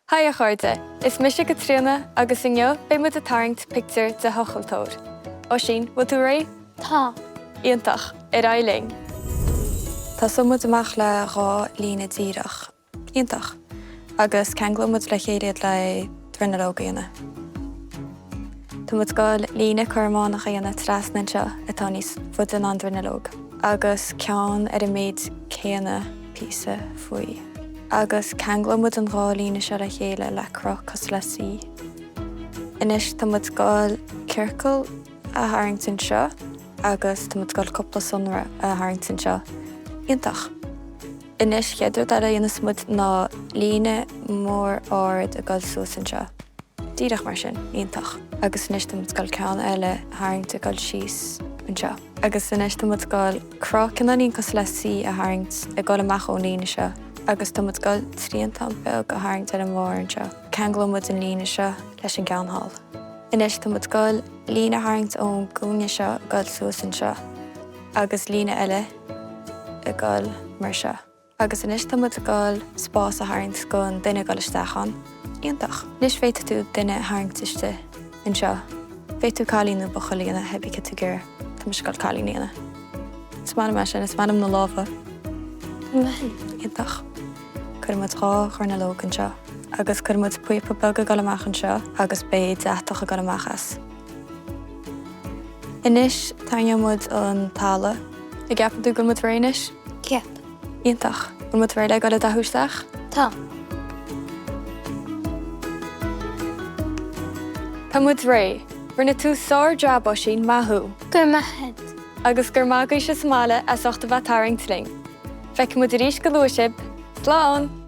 Hi a chuirde, is mis go trína agus inneo bé mu a tarraingt picture de Tochaltóir. Ó sin, bhfuil tú ré? Tá. Íontach, EALAÍNE. Tá sumad amach le rá lína díreach. Íontach, agus ceanglamad le chéad le drinalógaíine. Tá mud gáil lína chuirmánach dhéana trasnan seo atá níos fud an drinalóg. Agus ceann ar a méid céanna písa faoi. Agus ceanglamad an rá lína seo le chéile le croch cos le sí. Inis tá mud gáil circle a Harrington seo, agus tá mud gáil coppla sunra a Harrington seo. Íontach. Inis cheadú dar a dhéana smud ná lína mór áard a gáil suas an seo. Díreach mar sin, íontach. Agus inis tá mud gáil ceann eile Harrington gáil síos an seo. Agus inis tá mud gáil croch an aníon cos le sí a Harrington a gáil amach ón lína seo. Agus tá mud gáil tríontam beag a Harrington an mór an seo. Ceanglamad an lína seo leis an ceannhall. Inis tá mud gáil lína Harrington ón gúine seo gáil suas an seo. Agus lína eile a gáil mar seo. Agus inis tá mud gáil spás a Harrington gon duine gáil isteachán. Íontach. Nis féit tú duine Harringtoniste an seo. Féit tú cálína bochalína hebíce tú gur. Tá mis gáil cálína. Is manam me sin, is manam na láfa. Íontach. Cuirmud rá chuir na lóg an seo. Agus cuirmud puipa beag a gáil amach an seo, agus bé deach a gáil amachas. Inis tainneamud an tála. I gceapan tú go mud réinis? Ceap. Íontach. Go mud réile gáil a dathúisteach? Tá. Tá mud ré, rinne tú sár job ó sin maithú. Gur maithid. Agus gur mágaí se smála a sochta bheith tarraingt ling. Feic mud a rís go luaisib, slán!